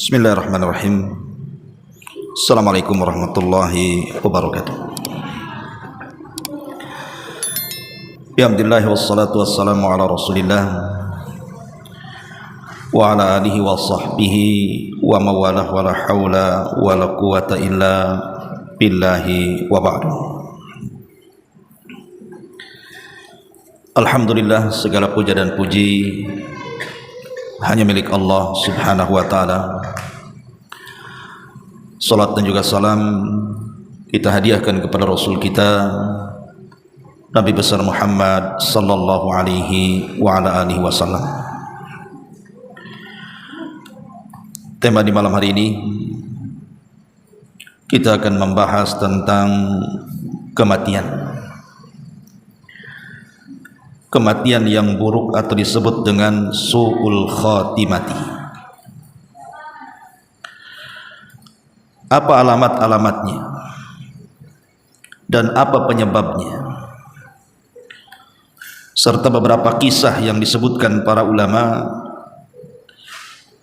Bismillahirrahmanirrahim. Assalamualaikum warahmatullahi wabarakatuh. Alhamdulillah wassalatu wassalamu ala rasulillah wa ala alihi wa sahbihi wa mawalah wa la hawla wa la quwata illa billahi wa ba'du. Alhamdulillah, segala puja dan puji hanya milik Allah subhanahu wa ta'ala. Salat dan juga salam kita hadiahkan kepada Rasul kita Nabi besar Muhammad sallallahu alaihi wa ala alihi wasallam. Tema di malam hari ini kita akan membahas tentang kematian. Kematian yang buruk atau disebut dengan su'ul khatimati. Apa alamat-alamatnya dan apa penyebabnya, serta beberapa kisah yang disebutkan para ulama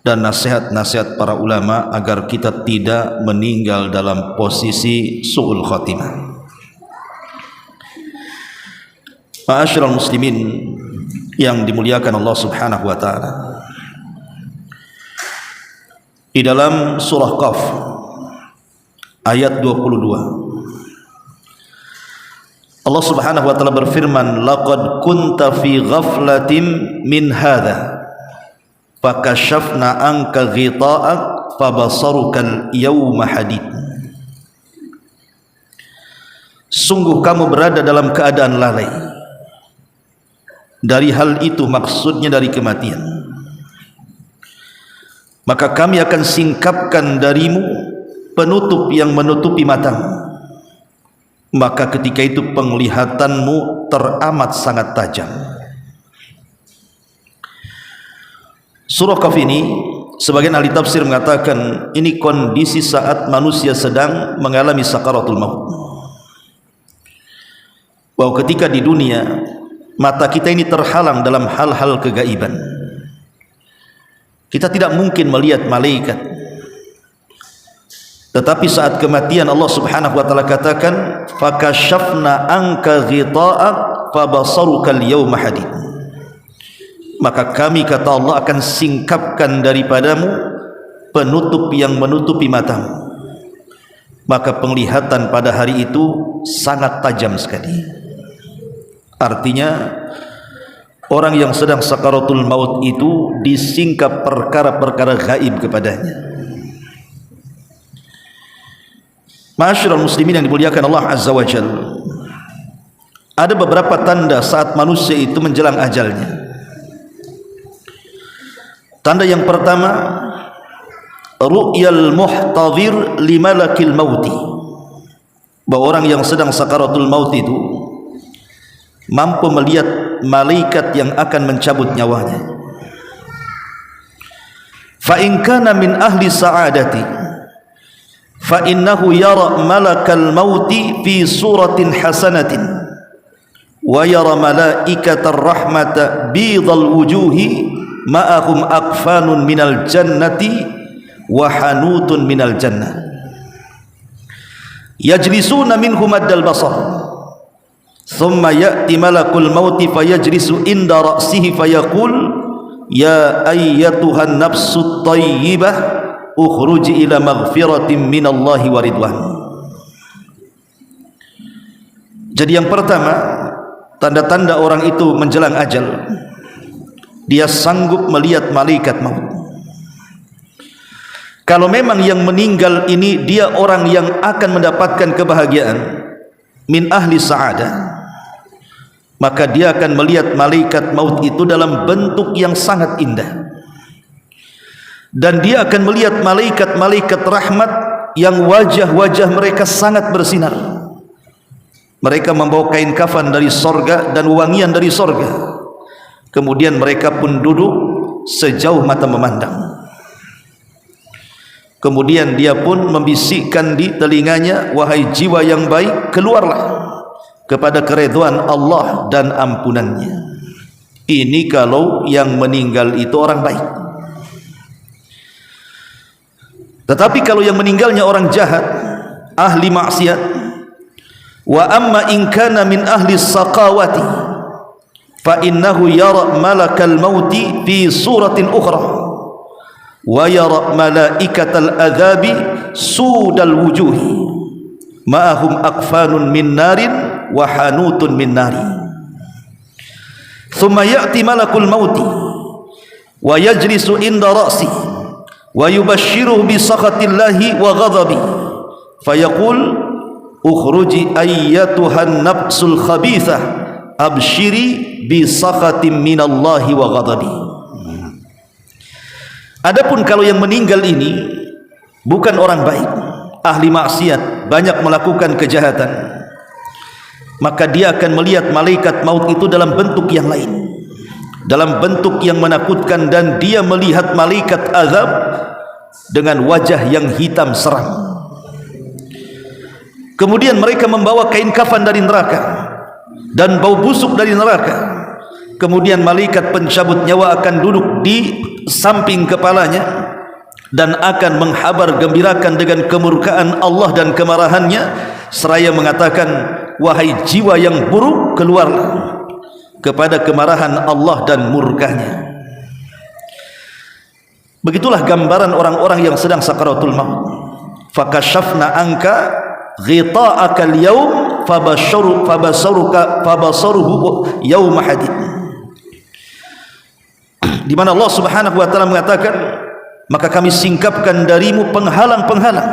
dan nasihat-nasihat para ulama agar kita tidak meninggal dalam posisi su'ul khatimah. Ma'asyiral muslimin yang dimuliakan Allah subhanahu wa ta'ala, di dalam surah Qaf ayat 22 Allah subhanahu wa ta'ala berfirman, laqad kunta fi ghaflatin min hadha fakashafna anka ghita'ak fabasarukal yawma hadid. Sungguh kamu berada dalam keadaan lalai dari hal itu, maksudnya dari kematian, maka kami akan singkapkan darimu penutup yang menutupi matamu, maka ketika itu penglihatanmu teramat sangat tajam. Surah Qaf ini, sebagian ahli tafsir mengatakan ini kondisi saat manusia sedang mengalami sakaratul maut, bahwa ketika di dunia mata kita ini terhalang dalam hal-hal kegaiban. Kita tidak mungkin melihat malaikat, tetapi saat kematian Allah subhanahu wa ta'ala katakan fakashafna anka ghita'ak fabasarukal yawma hadid, maka kami, kata Allah, akan singkapkan daripadamu penutup yang menutupi matamu, maka penglihatan pada hari itu sangat tajam sekali. Artinya orang yang sedang sakaratul maut itu disingkap perkara-perkara gaib kepadanya. Ma'asyiral muslimin yang dimuliakan Allah azza wa jalla, ada beberapa tanda saat manusia itu menjelang ajalnya. Tanda yang pertama, ru'yal muhtadhir li malakil mauti, bahwa orang yang sedang sakaratul maut itu mampu melihat malaikat yang akan mencabut nyawanya. Fa in kana min ahli sa'adati fa innahu yara malakal mauti fi suratin hasanatin wa yara malaikatar rahmata bidhal wujuhi ma'ahum akfanun minal jannati wa hanutun minal jannah yajlisuna minhum maddal basar thumma ya'ti malakul mauti fayajlisu inda ra'sihi fayaqul ya ayyatuhan nafsut tayyibah ukhruji ila maghfiratin minallahi wa ridwan. Jadi yang pertama, tanda-tanda orang itu menjelang ajal, dia sanggup melihat malaikat maut. Kalau memang yang meninggal ini dia orang yang akan mendapatkan kebahagiaan, min ahli sa'adah, maka dia akan melihat malaikat maut itu dalam bentuk yang sangat indah, dan dia akan melihat malaikat-malaikat rahmat yang wajah-wajah mereka sangat bersinar. Mereka membawa kain kafan dari sorga dan wangian dari sorga, kemudian mereka pun duduk sejauh mata memandang. Kemudian dia pun membisikkan di telinganya, wahai jiwa yang baik, keluarlah kepada keridhaan Allah dan ampunannya. Ini kalau yang meninggal itu orang baik. Tetapi kalau yang meninggalnya orang jahat, ahli maksiat, wa amma in kana min ahli saqawati fa innahu yara malakal mauti fi suratin ukhra wa yara malaikatal adzabi sudal wujuhi ma'ahum akfanun min narin wa hanutun min narin thumma ya'ti malakul mauti wa yajlisu inda ra'si wa yubashshiruhu bi sakhatillahi wa ghadabi fayaqul ukhruji ayyatuhan nafsul khabithah abshiri bi sakhatin minallahi wa ghadabi. Adapun kalau yang meninggal ini bukan orang baik, ahli maksiat, banyak melakukan kejahatan, maka dia akan melihat malaikat maut itu dalam bentuk yang lain, dalam bentuk yang menakutkan, dan dia melihat malaikat azab dengan wajah yang hitam seram. Kemudian mereka membawa kain kafan dari neraka dan bau busuk dari neraka. Kemudian malaikat pencabut nyawa akan duduk di samping kepalanya dan akan menghabar gembirakan dengan kemurkaan Allah dan kemarahannya, seraya mengatakan, wahai jiwa yang buruk, keluarlah kepada kemarahan Allah dan murkanya. Begitulah gambaran orang-orang yang sedang sakaratul maut. Fakashafna anka ghita'aka al-yawm fabasaruhu yawma hadid, di mana Allah Subhanahu wa taala mengatakan, maka kami singkapkan darimu penghalang-penghalang,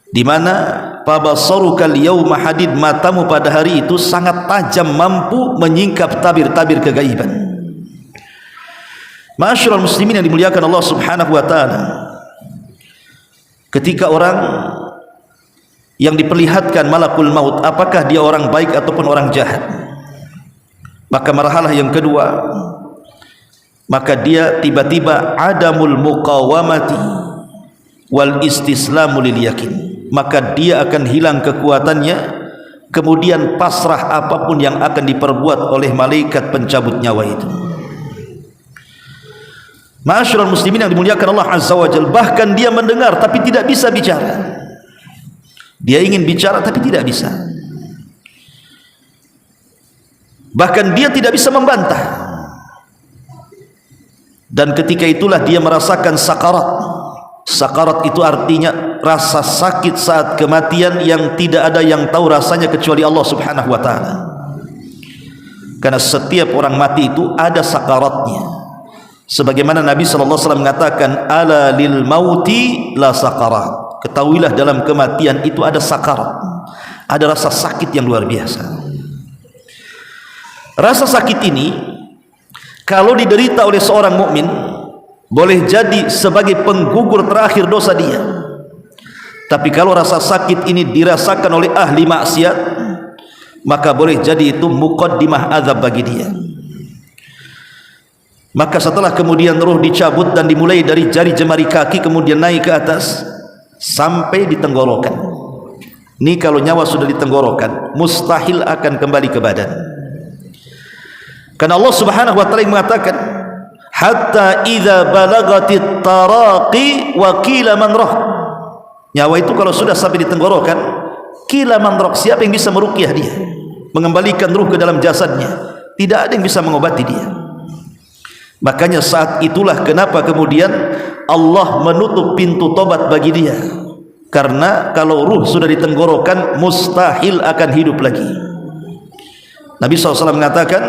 di mana fabasaruka al-yawma hadid, matamu pada hari itu sangat tajam, mampu menyingkap tabir-tabir kegaiban. Ma'asyiral muslimin yang dimuliakan Allah Subhanahu wa taala, ketika orang yang diperlihatkan malakul maut, apakah dia orang baik ataupun orang jahat, maka marhalah yang kedua, maka dia tiba-tiba adamul muqawamati wal istislamu lil yakin, maka dia akan hilang kekuatannya, kemudian pasrah apapun yang akan diperbuat oleh malaikat pencabut nyawa itu. Ma'asyiral muslimin yang dimuliakan Allah Azza wa Jalla, bahkan dia mendengar tapi tidak bisa bicara. Dia ingin bicara tapi tidak bisa. Bahkan dia tidak bisa membantah. Dan ketika itulah dia merasakan sakarat. Sakarat itu artinya rasa sakit saat kematian yang tidak ada yang tahu rasanya kecuali Allah Subhanahu wa taala. Karena setiap orang mati itu ada sakaratnya. Sebagaimana Nabi sallallahu alaihi wasallam mengatakan, ala lil mauti la sakarat. Ketahuilah dalam kematian itu ada sakarat, ada rasa sakit yang luar biasa. Rasa sakit ini kalau diderita oleh seorang mukmin, boleh jadi sebagai penggugur terakhir dosa dia. Tapi kalau rasa sakit ini dirasakan oleh ahli maksiat, maka boleh jadi itu muqaddimah azab bagi dia. Maka setelah kemudian roh dicabut dan dimulai dari jari jemari kaki, kemudian naik ke atas sampai di tenggorokan. Ini kalau nyawa sudah di tenggorokan, mustahil akan kembali ke badan. Karena Allah Subhanahu wa taala mengatakan, hatta idza balagatit taraqi wa qila man rah. Nyawa itu kalau sudah sampai di tenggorokan, qila man rah, siapa yang bisa meruqyah dia, mengembalikan ruh ke dalam jasadnya? Tidak ada yang bisa mengobati dia. Makanya saat itulah kenapa kemudian Allah menutup pintu tobat bagi dia, karena kalau ruh sudah di tenggorokan mustahil akan hidup lagi. Nabi SAW mengatakan,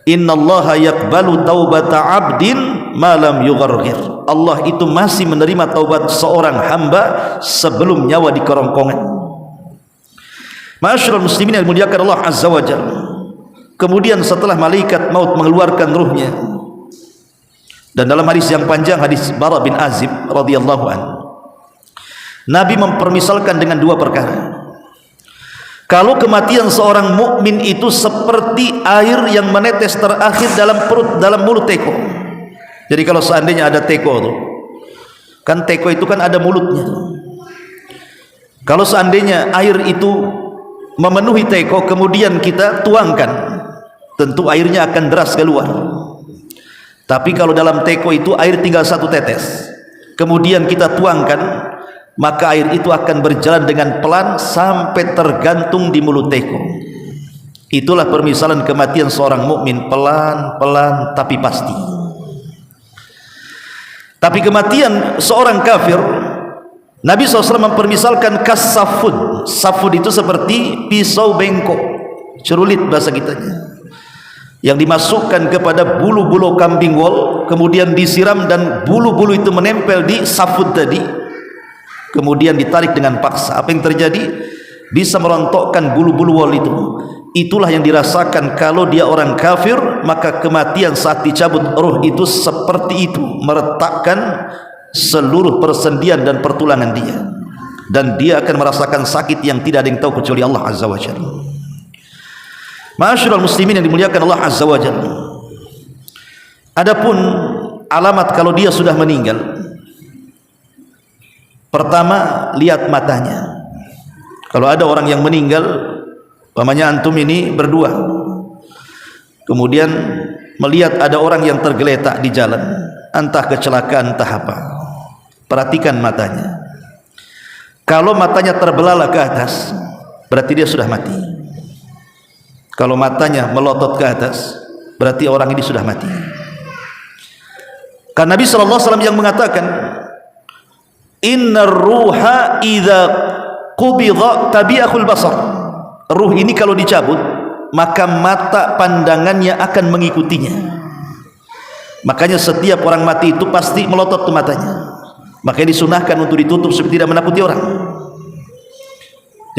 innallaha yaqbalu taubata abdin malam yugharghir. Allah itu masih menerima taubat seorang hamba sebelum nyawa di kerongkongan. Ma'asyiral muslimin yang dimuliakan Allah Azza wa Jalla, kemudian setelah malaikat maut mengeluarkan ruhnya, dan dalam hadis yang panjang, hadis Bara bin Azib radhiyallahu anhu, Nabi mempermisalkan dengan dua perkara. Kalau kematian seorang mukmin itu seperti air yang menetes terakhir dalam mulut teko. Jadi kalau seandainya ada teko tuh, kan teko itu kan ada mulutnya. Kalau seandainya air itu memenuhi teko, kemudian kita tuangkan, tentu airnya akan deras keluar. Tapi kalau dalam teko itu air tinggal satu tetes, kemudian kita tuangkan, maka air itu akan berjalan dengan pelan sampai tergantung di mulut teko. Itulah permisalan kematian seorang mukmin, pelan-pelan tapi pasti. Tapi kematian seorang kafir, Nabi SAW mempermisalkan kasafud. Safud itu seperti pisau bengkok, cerulit bahasa kitanya, yang dimasukkan kepada bulu-bulu kambing wol, kemudian disiram dan bulu-bulu itu menempel di safud tadi, kemudian ditarik dengan paksa. Apa yang terjadi? Bisa merontokkan bulu-bulu wol itu. Itulah yang dirasakan kalau dia orang kafir, maka kematian saat dicabut roh itu seperti itu, meretakkan seluruh persendian dan pertulangan dia, dan dia akan merasakan sakit yang tidak ada yang tahu kecuali Allah Azza wa Jalla. Ma'asyiral muslimin yang dimuliakan Allah Azza wa Jalla, adapun alamat kalau dia sudah meninggal, pertama lihat matanya. Kalau ada orang yang meninggal, umpamanya antum ini berdua, kemudian melihat ada orang yang tergeletak di jalan, entah kecelakaan entah apa, perhatikan matanya. Kalau matanya terbelalak ke atas, berarti dia sudah mati. Kalau matanya melotot ke atas, berarti orang ini sudah mati. Karena Nabi SAW yang mengatakan, innar ruha idza qubidha tabi'ahul basar. Ruh ini kalau dicabut, maka mata pandangannya akan mengikutinya. Makanya setiap orang mati itu pasti melotot ke matanya. Makanya disunahkan untuk ditutup supaya tidak menakuti orang.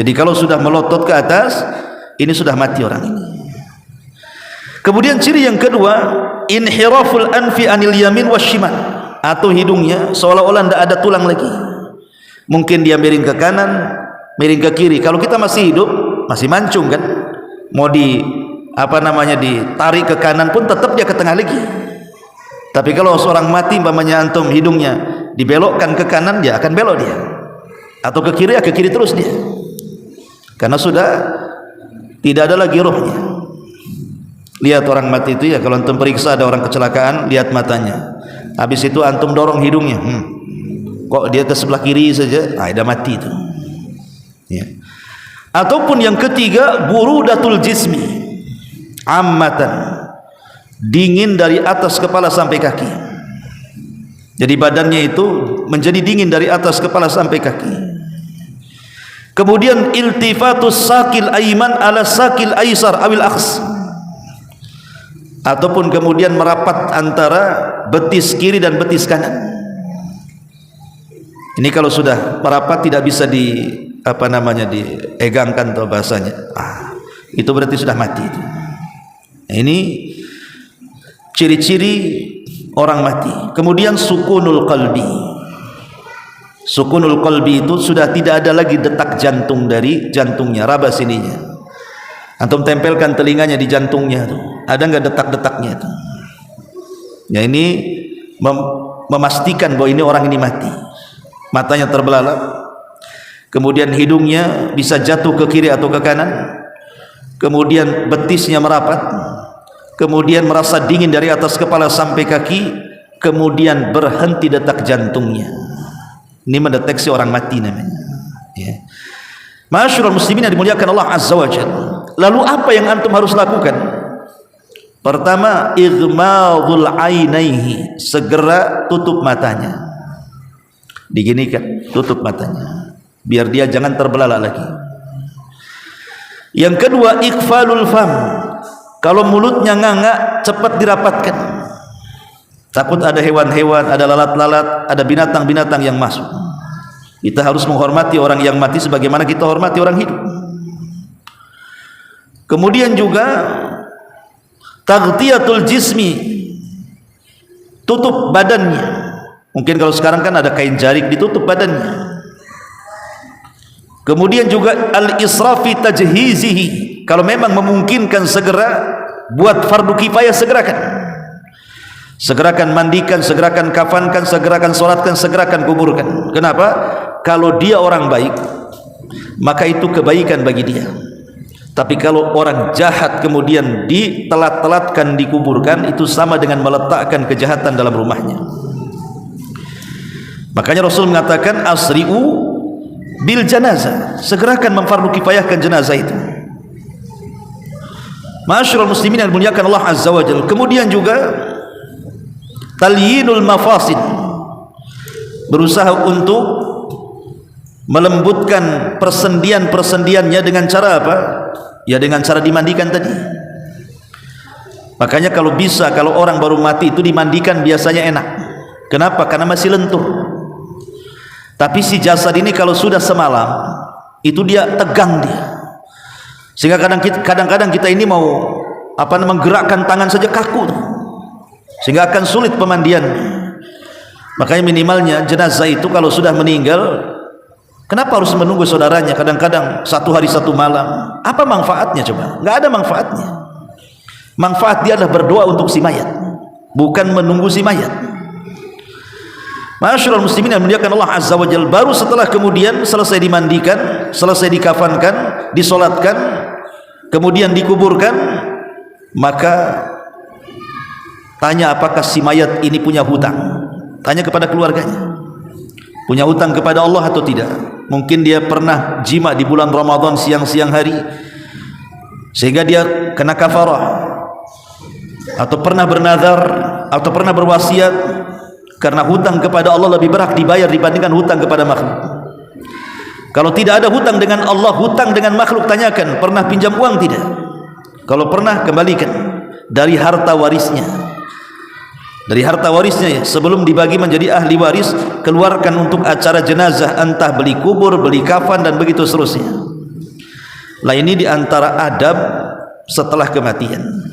Jadi kalau sudah melotot ke atas, ini sudah mati orang ini. Kemudian ciri yang kedua, inhiraful anfi anil yamin wasyimal, atau hidungnya seolah-olah tidak ada tulang lagi. Mungkin dia miring ke kanan, miring ke kiri. Kalau kita masih hidup, masih mancung kan, mau ditarik ke kanan pun tetap dia ke tengah lagi. Tapi kalau seorang mati, umpamanya antum hidungnya dibelokkan ke kanan, dia akan belok dia, atau ke kiri, ya ke kiri terus dia, karena sudah tidak ada lagi rohnya. Lihat orang mati itu ya, kalau antum periksa ada orang kecelakaan, lihat matanya, habis itu antum dorong hidungnya, kok dia ke sebelah kiri saja, udah mati itu ya. Ataupun yang ketiga, burudatul jismi ammatan, dingin dari atas kepala sampai kaki. Jadi badannya itu menjadi dingin dari atas kepala sampai kaki. Kemudian iltifatus sakil aiman ala sakil aisar awil aks, ataupun kemudian merapat antara betis kiri dan betis kanan. Ini kalau sudah merapat tidak bisa diegangkan atau bahasanya, itu berarti sudah mati itu. Ini ciri-ciri orang mati. Kemudian sukunul qalbi. Sukunul qalbi itu sudah tidak ada lagi detak jantung dari jantungnya, raba sininya. Antum tempelkan telinganya di jantungnya tuh, ada enggak detak-detaknya itu? Ya, ini memastikan bahwa ini orang ini mati. Matanya terbelalak, kemudian hidungnya bisa jatuh ke kiri atau ke kanan, kemudian betisnya merapat, kemudian merasa dingin dari atas kepala sampai kaki, kemudian berhenti detak jantungnya. Ini mendeteksi orang mati namanya ya. Ma'asyiral muslimin yang dimuliakan Allah Azza wa Jalla, lalu apa yang antum harus lakukan? Pertama, ighmadul ainaihi, segera tutup matanya, diginikan, tutup matanya biar dia jangan terbelalak lagi. Yang kedua, iqfalul fam, kalau mulutnya nganga, cepat dirapatkan. Takut ada hewan-hewan, ada lalat-lalat, ada binatang-binatang yang masuk. Kita harus menghormati orang yang mati sebagaimana kita hormati orang hidup. Kemudian juga taghtiyatul jismi, tutup badannya. Mungkin kalau sekarang kan ada kain jarik, ditutup badannya. Kemudian juga al-israfi tajhizihi, kalau memang memungkinkan segera buat fardu kifayah, segerakan mandikan, segerakan kafankan, segerakan solatkan, segerakan kuburkan. Kenapa? Kalau dia orang baik, maka itu kebaikan bagi dia. Tapi kalau orang jahat kemudian ditelat-telatkan, dikuburkan, itu sama dengan meletakkan kejahatan dalam rumahnya. Makanya Rasul mengatakan asri'u bil janazah, segerakan memfardu kifayahkan jenazah itu. Ma'asyiral muslimin yang dimuliakan Allah Azza wa Jalla. Kemudian juga talyinul mafasid, berusaha untuk melembutkan persendian-persendiannya dengan cara apa? Ya dengan cara dimandikan tadi. Makanya kalau bisa, kalau orang baru mati itu dimandikan biasanya enak. Kenapa? Karena masih lentur. Tapi si jasad ini kalau sudah semalam itu dia tegang dia, sehingga kadang-kadang kita ini mau menggerakkan tangan saja kaku, sehingga akan sulit pemandian. Makanya minimalnya jenazah itu kalau sudah meninggal, kenapa harus menunggu saudaranya kadang-kadang 1 hari 1 malam? Apa manfaatnya coba? Nggak ada manfaatnya. Manfaat dia adalah berdoa untuk si mayat, bukan menunggu si mayat. Ma'asyiral muslimin yang dimuliakan Allah Azza wa Jalla, baru setelah kemudian selesai dimandikan, selesai dikafankan, disolatkan, kemudian dikuburkan, maka tanya apakah si mayat ini punya hutang. Tanya kepada keluarganya, punya hutang kepada Allah atau tidak. Mungkin dia pernah jima di bulan Ramadan siang-siang hari sehingga dia kena kafarah, atau pernah bernazar, atau pernah berwasiat. Karena hutang kepada Allah lebih berat dibayar dibandingkan hutang kepada makhluk. Kalau tidak ada hutang dengan Allah, hutang dengan makhluk, tanyakan pernah pinjam uang tidak? Kalau pernah, kembalikan dari harta warisnya. Dari harta warisnya ya, sebelum dibagi menjadi ahli waris, keluarkan untuk acara jenazah, entah beli kubur, beli kafan, dan begitu seterusnya. Lah ini diantara adab setelah kematian.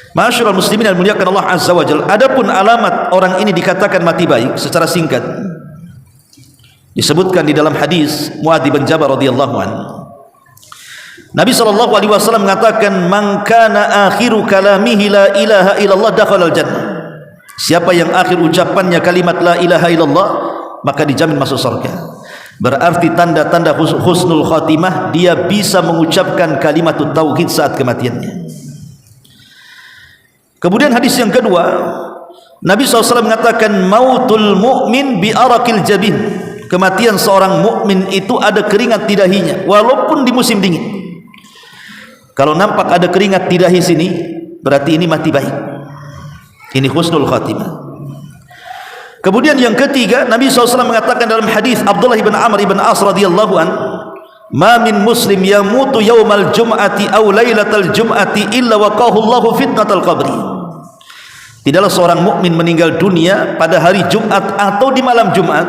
Ma'asyiral muslimin yang dimuliakan Allah Azza wa Jalla. Adapun alamat orang ini dikatakan mati baik secara singkat disebutkan di dalam hadis Muadz bin Jabal radhiyallahu anhu. Nabi SAW mengatakan, "Man kana akhiru kalamihi la ilaha illallah dakhala al-jannah." Siapa yang akhir ucapannya kalimat la ilaha illallah, maka dijamin masuk surga. Berarti tanda-tanda husnul khatimah, dia bisa mengucapkan kalimat tauhid saat kematiannya. Kemudian hadis yang kedua, Nabi SAW mengatakan mautul mu'min bi arakil jabin. Kematian seorang mukmin itu ada keringat di dahinya walaupun di musim dingin. Kalau nampak ada keringat di dahi sini, berarti ini mati baik. Ini husnul khatimah. Kemudian yang ketiga, Nabi SAW mengatakan dalam hadis Abdullah bin Amr bin As radhiyallahu an, "Ma min muslim yamutu yaumal jum'ati aw lailatal jum'ati illa waqahu Allahu fitnatal qabri." Tidaklah seorang mukmin meninggal dunia pada hari Jumat atau di malam Jumat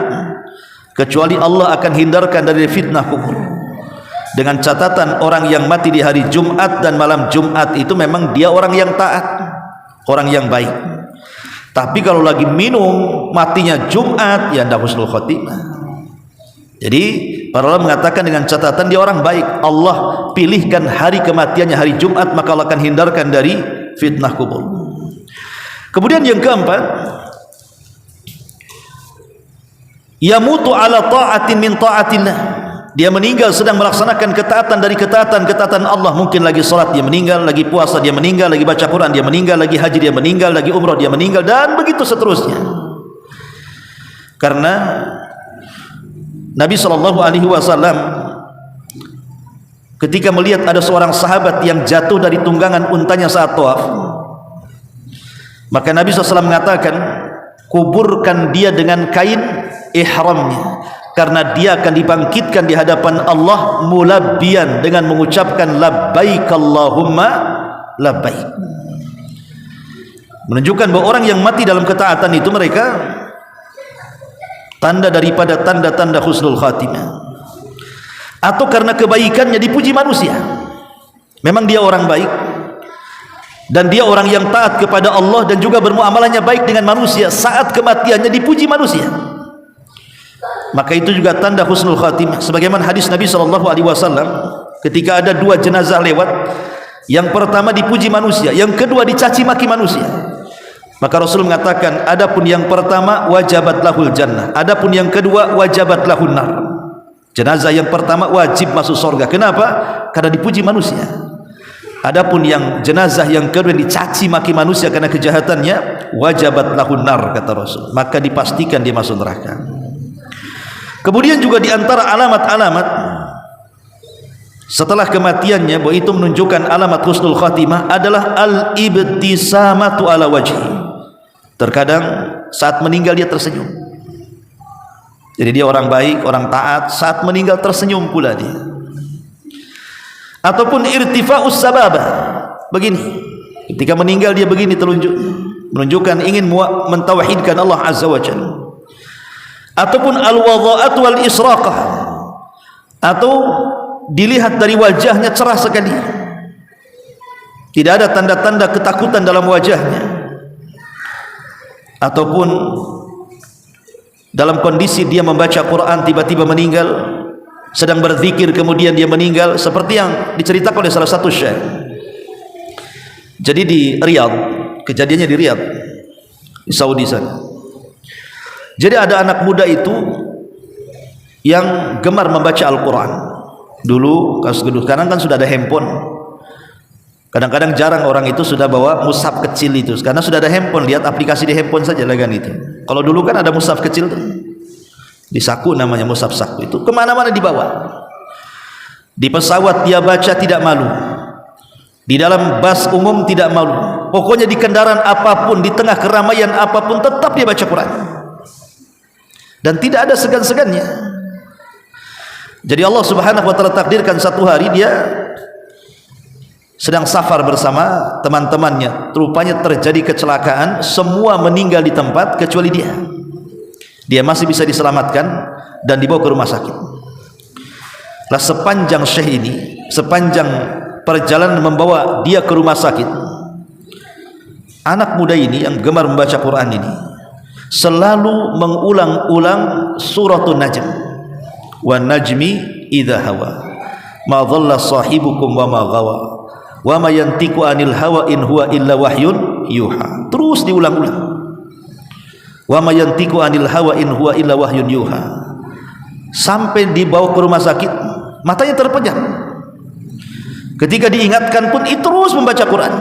kecuali Allah akan hindarkan dari fitnah kubur. Dengan catatan orang yang mati di hari Jumat dan malam Jumat itu memang dia orang yang taat, orang yang baik. Tapi kalau lagi minum matinya Jumat, ya ndak husnul khotimah. Jadi para ulama mengatakan dengan catatan dia orang baik, Allah pilihkan hari kematiannya hari Jumat, maka Allah akan hindarkan dari fitnah kubur. Kemudian yang keempat, yamutu ala ta'atin min ta'atillah. Dia meninggal sedang melaksanakan ketaatan dari ketaatan Allah. Mungkin lagi salat dia meninggal, lagi puasa dia meninggal, lagi baca Quran dia meninggal, lagi haji dia meninggal, lagi umrah dia meninggal, dan begitu seterusnya. Karena Nabi SAW ketika melihat ada seorang sahabat yang jatuh dari tunggangan untanya saat tawaf, maka Nabi SAW mengatakan, kuburkan dia dengan kain ihramnya, karena dia akan dibangkitkan di hadapan Allah mulabbiyan, dengan mengucapkan labbaik Allahumma labbaik. Menunjukkan bahwa orang yang mati dalam ketaatan itu mereka tanda daripada tanda-tanda husnul khatimah. Atau karena kebaikannya dipuji manusia, memang dia orang baik dan dia orang yang taat kepada Allah dan juga bermuamalahnya baik dengan manusia, saat kematiannya dipuji manusia, maka itu juga tanda husnul khatimah. Sebagaimana hadis Nabi SAW, ketika ada 2 jenazah lewat, yang pertama dipuji manusia, yang kedua dicaci maki manusia, maka Rasul mengatakan, adapun yang pertama wajabat lahul jannah, adapun yang kedua wajabat lahun nar. Jenazah yang pertama wajib masuk surga. Kenapa? Karena dipuji manusia. Adapun yang jenazah yang kedua dicaci maki manusia karena kejahatannya, wajabat lahun nar, kata Rasul, maka dipastikan dia masuk neraka. Kemudian juga diantara alamat-alamat setelah kematiannya, bahwa itu menunjukkan alamat husnul khatimah, adalah al-ibtisamatu ala wajhi. Terkadang saat meninggal dia tersenyum. Jadi dia orang baik, orang taat, saat meninggal tersenyum pula dia. Ataupun irtifa'us sababah, begini, ketika meninggal dia begini telunjuk, menunjukkan ingin mentauhidkan Allah Azza wa Jalla. Ataupun al-wadha'at wal israqah, atau dilihat dari wajahnya cerah sekali, tidak ada tanda-tanda ketakutan dalam wajahnya. Ataupun dalam kondisi dia membaca Quran tiba-tiba meninggal, sedang berzikir kemudian dia meninggal, seperti yang diceritakan oleh salah satu syekh. Jadi di Riyadh, kejadiannya di Riyadh, di Saudi sana. Jadi ada anak muda itu yang gemar membaca Al-Quran. Dulu sekarang kan sudah ada handphone. Kadang-kadang jarang orang itu sudah bawa mushaf kecil itu, karena sudah ada handphone, lihat aplikasi di handphone saja lah kan itu. Kalau dulu kan ada mushaf kecil tuh, di saku namanya mushaf saku, itu kemana-mana dibawa. Di pesawat dia baca tidak malu, di dalam bus umum tidak malu, pokoknya di kendaraan apapun, di tengah keramaian apapun, tetap dia baca Quran dan tidak ada segan-segannya. Jadi Allah Subhanahu wa taala takdirkan satu hari dia sedang safar bersama teman-temannya, rupanya terjadi kecelakaan, semua meninggal di tempat kecuali dia. Dia masih bisa diselamatkan dan dibawa ke rumah sakit. Lah sepanjang syekh ini, sepanjang perjalanan membawa dia ke rumah sakit, anak muda ini yang gemar membaca Quran ini selalu mengulang-ulang suratul Najm. Wan najmi idza hawa ma dhalla sahibukum wa ma ghawa wa ma yantiqu anil hawa in huwa illa wahyun yuha. Terus diulang-ulang. Wa ma yantiqu anil hawa in huwa illa wahyun yuha, sampai dibawa ke rumah sakit, matanya terpejam. Ketika diingatkan pun terus membaca Quran,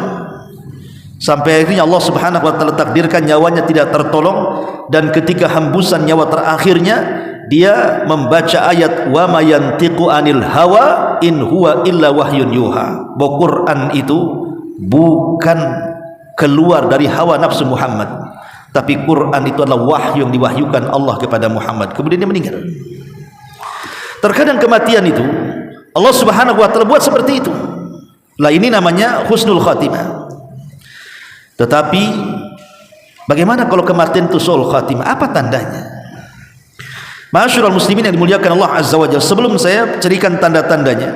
sampai akhirnya Allah Subhanahu wa taala takdirkan nyawanya tidak tertolong, dan ketika hembusan nyawa terakhirnya dia membaca ayat wa ma yantiqu anil hawa in huwa illa wahyun yuha, bahwa Quran itu bukan keluar dari hawa nafsu Muhammad, tapi Quran itu adalah wahyu yang diwahyukan Allah kepada Muhammad. Kemudian dia meninggal. Terkadang kematian itu Allah Subhanahu wa taala buat seperti itu. Lah ini namanya husnul khatimah. Tetapi bagaimana kalau kematian itu su'ul khatimah? Apa tandanya? Ma'asyiral muslimin yang dimuliakan Allah Azza wa Jalla, sebelum saya ceritakan tanda-tandanya,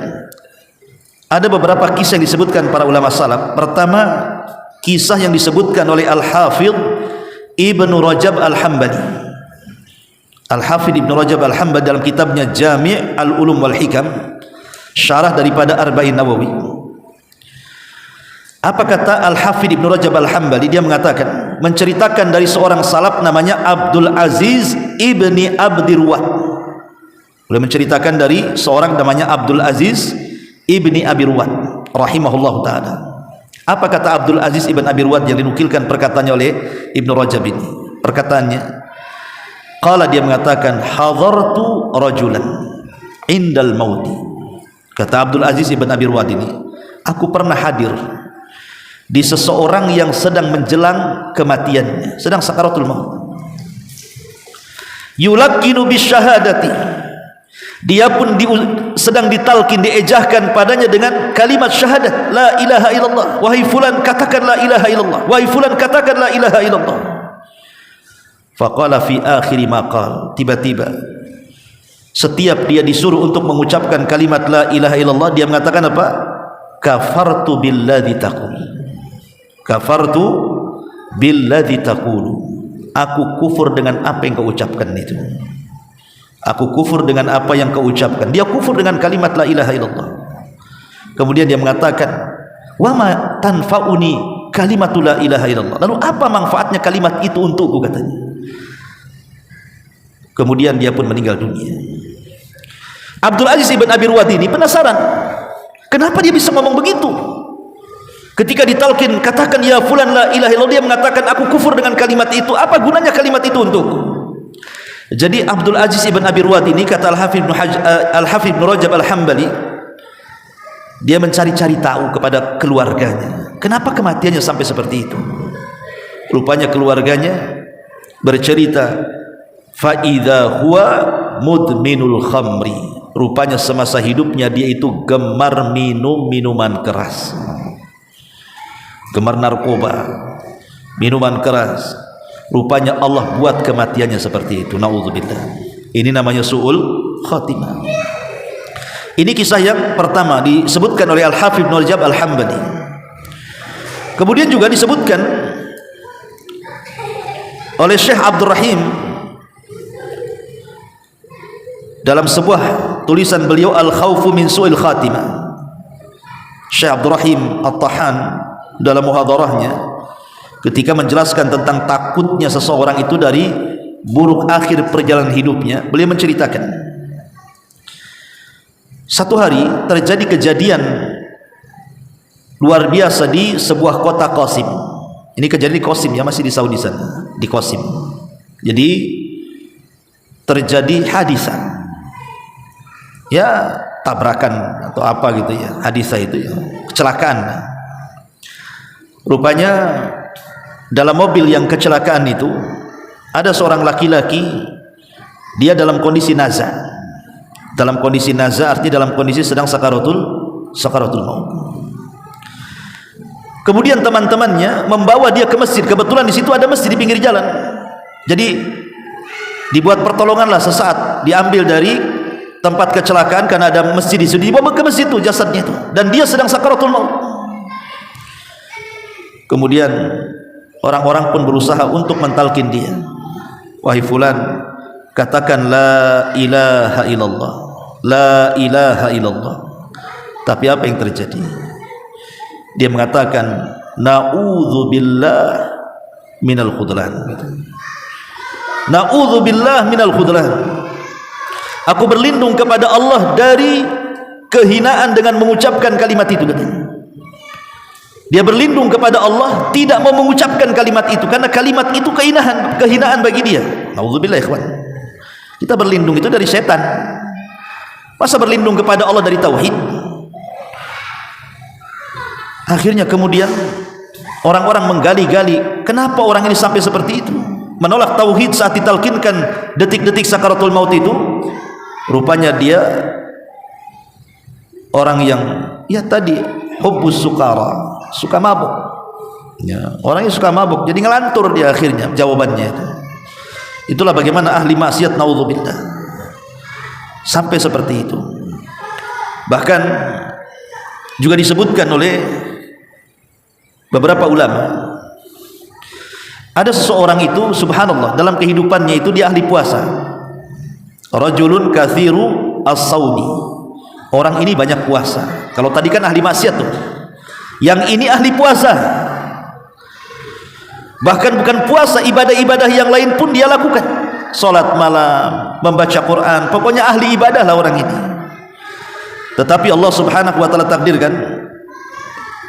ada beberapa kisah yang disebutkan para ulama salaf. Pertama, kisah yang disebutkan oleh Al-Hafidh Ibnu Rajab Al-Hambali. Al-Hafidh Ibnu Rajab Al-Hambali dalam kitabnya Jami' Al-Ulum wal Hikam, syarah daripada Arba'in Nawawi. Apa kata Al-Hafidh Ibnu Rajab Al-Hambali? Dia mengatakan, menceritakan dari seorang salaf namanya Abdul Aziz ibni Abdirwat. Beliau menceritakan dari seorang namanya Abdul Aziz ibni Abdirwat rahimahullah ta'ala. Apa kata Abdul Aziz ibn Abdirwat yang dinukilkan perkataannya oleh Ibnu Rajab ini? Perkataannya, qala, dia mengatakan, hadartu rajulan indal mauti. Kata Abdul Aziz ibn Abdirwat ini, aku pernah hadir di seseorang yang sedang menjelang kematiannya, sedang sakaratul maut. Yulakkinu bisyahadati, dia pun sedang ditalkin, diejahkan padanya dengan kalimat syahadat, la ilaha illallah. Wahai fulan, katakan la ilaha illallah. Wahai fulan, katakan la ilaha illallah. Faqala fi akhiri maqal, tiba-tiba setiap dia disuruh untuk mengucapkan kalimat la ilaha illallah, dia mengatakan apa? Kafartu billadzi taqul. Kafartu billadzi taqulu, aku kufur dengan apa yang kau ucapkan itu. Aku kufur dengan apa yang kau ucapkan. Dia kufur dengan kalimat la ilaha illallah. Kemudian dia mengatakan, wa ma tanfa'uni kalimatul la ilaha illallah. Lalu apa manfaatnya kalimat itu untukku, katanya. Kemudian dia pun meninggal dunia. Abdul Aziz ibn Abdirwat ini penasaran, kenapa dia bisa ngomong begitu? Ketika ditalkin, katakan ya fulan la ilaha illallah, dia mengatakan aku kufur dengan kalimat itu. Apa gunanya kalimat itu untukku? Jadi Abdul Aziz ibn Abi Ruwad ini, kata Al-Hafidh ibn Rajab Al-Hambali, dia mencari-cari tahu kepada keluarganya, kenapa kematiannya sampai seperti itu. Rupanya keluarganya bercerita, fa idza huwa mudminul khamri. Rupanya semasa hidupnya dia itu gemar minum minuman keras, gemar narkoba, minuman keras. Rupanya Allah buat kematiannya seperti itu. Naudzubillah. Ini namanya su'ul khatimah. Ini kisah yang pertama disebutkan oleh Al-Hafidh Ibn Rajab Al-Hambali. Kemudian juga disebutkan oleh Syekh Abdul Rahim dalam sebuah tulisan beliau, Al-Khawfu min Su'il Khatimah. Syekh Abdul Rahim At-Tahan dalam muhadarahnya ketika menjelaskan tentang takutnya seseorang itu dari buruk akhir perjalanan hidupnya, beliau menceritakan satu hari terjadi kejadian luar biasa di sebuah kota Qasim. Ini kejadian di Qasim ya, masih di Saudi sana, di Qasim. Jadi terjadi hadisah, ya tabrakan atau apa gitu ya, hadisah itu ya, kecelakaan. Rupanya dalam mobil yang kecelakaan itu ada seorang laki-laki, dia dalam kondisi nazar. Dalam kondisi nazar artinya dalam kondisi sedang sakaratul maut. Kemudian teman-temannya membawa dia ke masjid. Kebetulan di situ ada masjid di pinggir jalan. Jadi dibuat pertolonganlah sesaat, diambil dari tempat kecelakaan karena ada masjid di situ, dibawa ke masjid itu jasadnya itu, dan dia sedang sakaratul maut. Kemudian orang-orang pun berusaha untuk mentalkin dia. Wahai fulan, katakan la ilaha illallah, la ilaha illallah. Tapi apa yang terjadi? Dia mengatakan na'udzubillah minal khudlan. Na'udzubillah minal khudlan. Aku berlindung kepada Allah dari kehinaan dengan mengucapkan kalimat itu, katanya. Dia berlindung kepada Allah tidak mau mengucapkan kalimat itu karena kalimat itu kehinaan bagi dia. Nauzubillah ikhwan. Kita berlindung itu dari setan. Masa berlindung kepada Allah dari tauhid? Akhirnya kemudian orang-orang menggali-gali, kenapa orang ini sampai seperti itu? Menolak tauhid saat ditalkinkan detik-detik sakaratul maut itu. Rupanya dia orang yang ya tadi hubbus sukara, suka mabuk ya, orangnya suka mabuk, jadi ngelantur dia akhirnya jawabannya itu. Itulah bagaimana ahli maksiat, naudzubillah, sampai seperti itu. Bahkan juga disebutkan oleh beberapa ulama, ada seseorang itu subhanallah dalam kehidupannya itu dia ahli puasa, rajulun kathiru as-saumi, orang ini banyak puasa. Kalau tadi kan ahli maksiat tuh, yang ini ahli puasa. Bahkan bukan puasa, ibadah-ibadah yang lain pun dia lakukan. Salat malam, membaca Quran, pokoknya ahli ibadah lah orang ini. Tetapi Allah subhanahu wa ta'ala takdirkan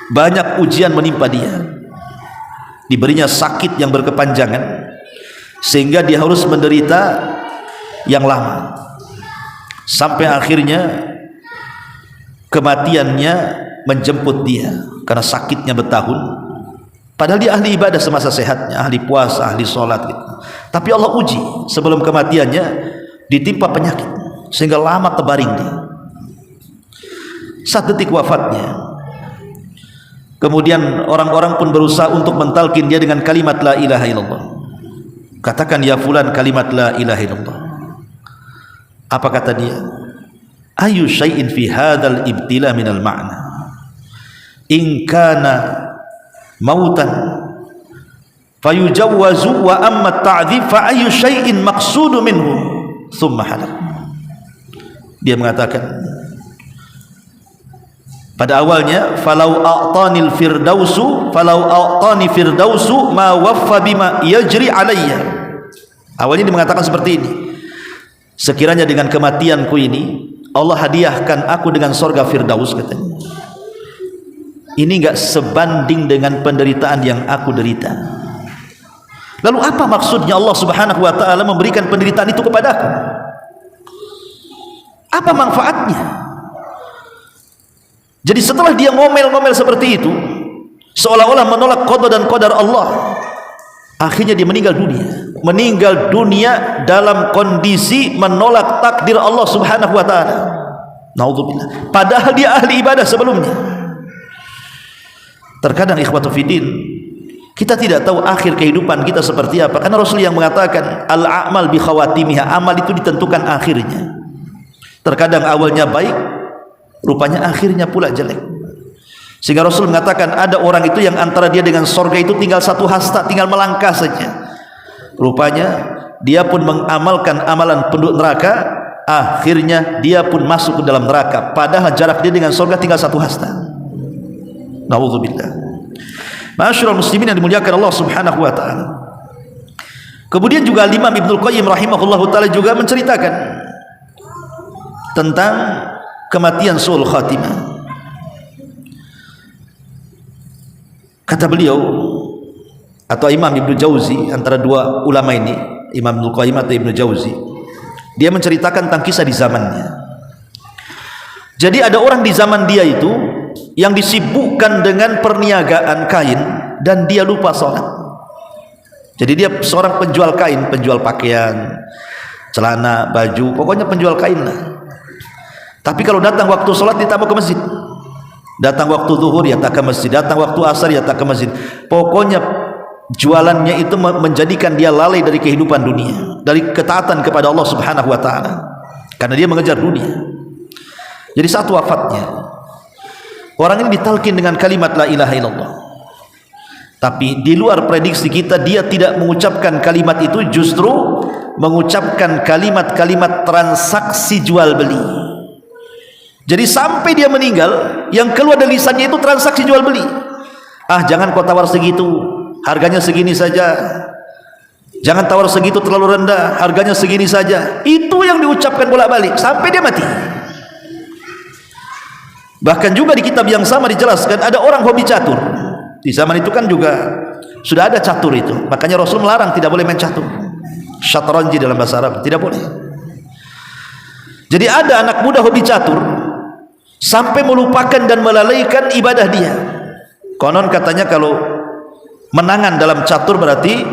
banyak ujian menimpa dia. Diberinya sakit yang berkepanjangan sehingga dia harus menderita yang lama, sampai akhirnya kematiannya menjemput dia karena sakitnya bertahun. Padahal dia ahli ibadah semasa sehatnya, ahli puasa, ahli sholat gitu. Tapi Allah uji sebelum kematiannya ditimpa penyakit sehingga lama terbaring dia. Saat detik wafatnya, kemudian orang-orang pun berusaha untuk mentalkin dia dengan kalimat la ilaha illallah. Katakan ya fulan kalimat la ilaha illallah. Apa kata dia? Ayu syai'in fi hadzal ibtila minal ma'na in kana mautan fayujawwazu wa amma ta'dzib fa ayu syai'in maqsudu minhu thumma halak. Dia mengatakan pada awalnya falau a'tanil firdausu falau a'tani firdausu ma waffa bima yajri alayya. Awalnya dia mengatakan seperti ini, sekiranya dengan kematianku ini Allah hadiahkan aku dengan surga Firdaus, katanya. ini enggak sebanding dengan penderitaan yang aku derita. Lalu apa maksudnya Allah Subhanahu wa taala memberikan penderitaan itu kepadaku? Apa manfaatnya? Jadi setelah dia ngomel-ngomel seperti itu, seolah-olah menolak qada dan qadar Allah, akhirnya dia meninggal dunia. Meninggal dunia dalam kondisi menolak takdir Allah Subhanahu wa taala. Naudzubillah. Padahal dia ahli ibadah sebelumnya. Terkadang ikhwatu fiddin, kita tidak tahu akhir kehidupan kita seperti apa, karena Rasul yang mengatakan al-a'mal bi khawatimiha, amal itu ditentukan akhirnya. Terkadang awalnya baik, rupanya akhirnya pula jelek. Sehingga Rasul mengatakan ada orang itu yang antara dia dengan sorga itu tinggal satu hasta, tinggal melangkah saja. Rupanya dia pun mengamalkan amalan penduduk neraka, akhirnya dia pun masuk ke dalam neraka, padahal jarak dia dengan sorga tinggal satu hasta. Na'udzubillah. Ma'asyiral muslimin yang dimuliakan Allah Subhanahu wa taala. Kemudian juga Imam Ibnul Qayyim rahimahullahu taala juga menceritakan tentang kematian su'ul khatimah. Kata beliau, atau Imam Ibnu Jauzi, antara dua ulama ini, Imam Ibnul Qayyim atau Ibnu Jauzi, dia menceritakan tentang kisah di zamannya. Jadi ada orang di zaman dia itu yang disibukkan dengan perniagaan kain dan dia lupa sholat. Jadi dia seorang penjual kain, penjual pakaian, celana, baju, pokoknya penjual kain lah. Tapi kalau datang waktu sholat dia tak mau ke masjid. Datang waktu zuhur ya tak ke masjid, datang waktu asar ya tak ke masjid. Pokoknya jualannya itu menjadikan dia lalai dari kehidupan dunia, dari ketaatan kepada Allah Subhanahu wa taala, karena dia mengejar dunia. Jadi saat wafatnya, orang ini ditalkin dengan kalimat la ilaha illallah, tapi di luar prediksi kita dia tidak mengucapkan kalimat itu, justru mengucapkan kalimat-kalimat transaksi jual beli. Jadi sampai dia meninggal, yang keluar dari lisannya itu transaksi jual beli. Ah, jangan kau tawar segitu, harganya segini saja. Jangan tawar segitu, terlalu rendah, harganya segini saja. Itu yang diucapkan bolak-balik sampai dia mati. Bahkan juga di kitab yang sama dijelaskan ada orang hobi catur. Di zaman itu kan juga sudah ada catur itu. Makanya Rasul melarang tidak boleh main catur. Syatranji dalam bahasa Arab, tidak boleh. Jadi ada anak muda hobi catur sampai melupakan dan melalaikan ibadah dia. Konon katanya kalau menangan dalam catur berarti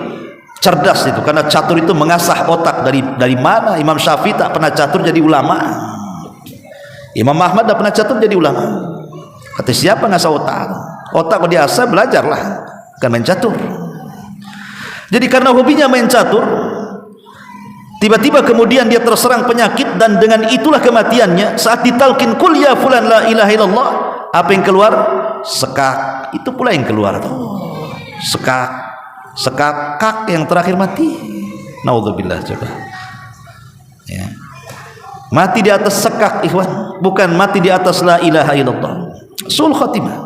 cerdas itu, karena catur itu mengasah otak. Dari mana Imam Syafi'i tak pernah catur jadi ulama, Imam Ahmad tak pernah catur jadi ulama. Kata siapa ngasah otak? Otak kalau diasah belajarlah, bukan main catur. Jadi karena hobinya main catur, tiba-tiba kemudian dia terserang penyakit, dan dengan itulah kematiannya. Saat ditalkin kul ya fulan la ilaha illallah, apa yang keluar? Sekak. Itu pula yang keluar tuh. Sekak yang terakhir mati. Naudzubillah. Coba ya. Mati di atas sekak, ikhwan, bukan mati di atas la ilaha illallah. Su'ul khatimah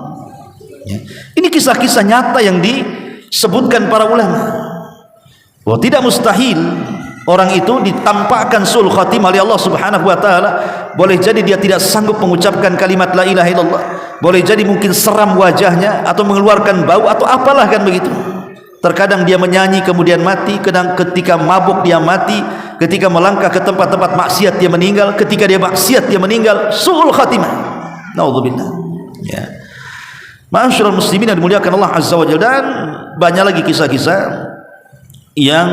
ya. Ini kisah-kisah nyata yang disebutkan para ulama. Wah, tidak mustahil orang itu ditampakkan su'ul khatimah oleh Allah Subhanahu wa taala. Boleh jadi dia tidak sanggup mengucapkan kalimat la ilaha illallah, boleh jadi mungkin seram wajahnya atau mengeluarkan bau atau apalah kan begitu. Terkadang dia menyanyi kemudian mati, kadang ketika mabuk dia mati, ketika melangkah ke tempat-tempat maksiat dia meninggal, ketika dia maksiat dia meninggal. Su'ul khatimah. Naudzubillah ya. Ma'asyiral muslimin yang dimuliakan Allah Azza wa Jalla. Dan banyak lagi kisah-kisah yang